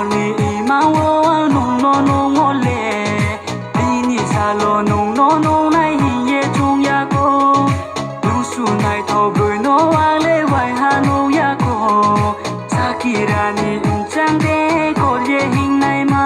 ni ima wo nung no nung ole Dini salo nung no nung nai hin ye chung ya ko Nung su nai thau brui no wang le wai ha nung ya ko Sakira ni in chang de ko ye hin nai ma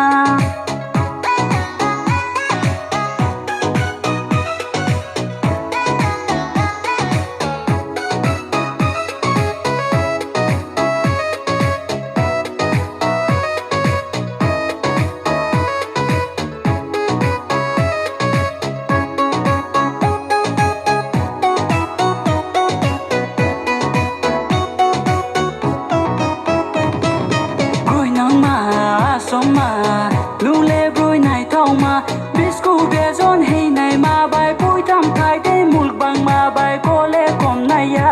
Soma lule broi nai thau ma bisku be zon hei nai ma bai pui tham thai te mulk bang ma bai kole kom nai ya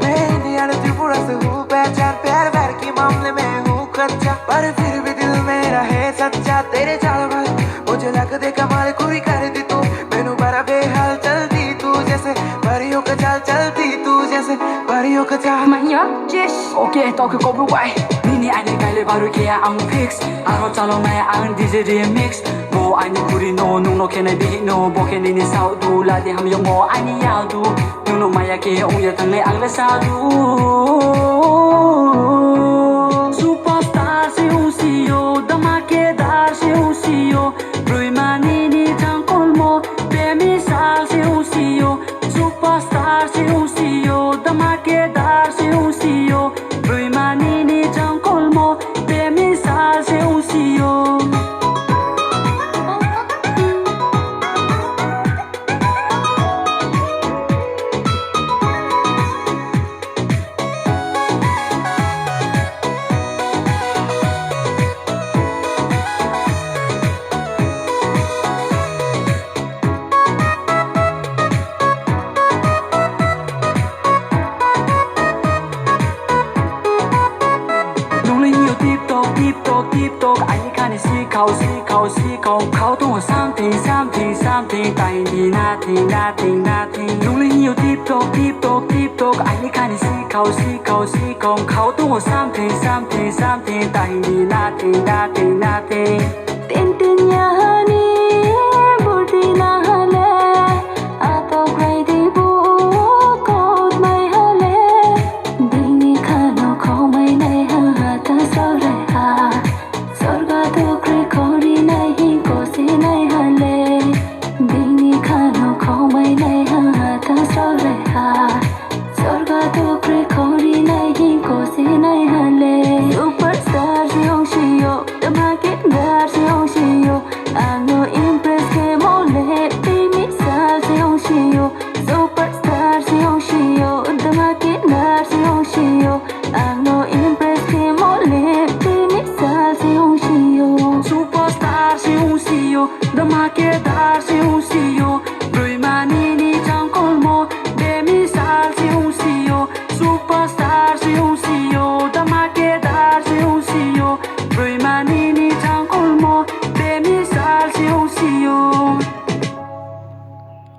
मैं यार त्रिपुरा से हूँ पहचान प्यार व्यार के मामले में हूँ कच्चा पर फिर भी दिल मेरा है सच्चा तेरे चाल वाल मुझे लग दे कमाल कोई कर दी तू मैनू बड़ा बेहाल चलती तू जैसे परियों का चाल चलती तू जैसे परियों का चाल Manya yes okay talk ko bru wai Nini ai kai le baru ke ang fix aro chalo mai ang DJ remix mo ai ni kuri no nung no kenai bi no bo ke ni sao du la de ham yo mo ai ni ya du nung no maya ke ong ya thang le ang la sa du Superstar se un CEO dama ke dar se un CEO brui mani ni chang kol mo be mi sal se un CEO Superstar se un CEO dama ke dar se un CEO brui mani ni chang kol mo be mi sal se un CEO tiếp tục anh khăn đi xí khâu khâu tung something tại đi nothing lúc lên nhiều tiếp tục anh khăn đi xí khâu khâu tung something tại đi nothing tin tin nhà ni budi na hale ato gray di bu code mai hale dini khano khau mai nai ha ta so re ha sorga to kre khori nai hi ko se nai hale dini khano khau mai nai ha ta so re ha sorga to kre khori nai hi ko se nai hale superstar si hong shi yo the market dar si hong shi yo I'm no impress ke mole dini sal si hong shi yo superstar si hong shi yo the market dar si hong shi yo I'm no impress ke mole dini sal si hong shi yo Superstar si un CEO the market dar si un CEO brui mani ni chang kol mo be mi sal si un CEO Superstar si un CEO the market dar si un CEO brui mani ni chang kol mo be mi sal si un CEO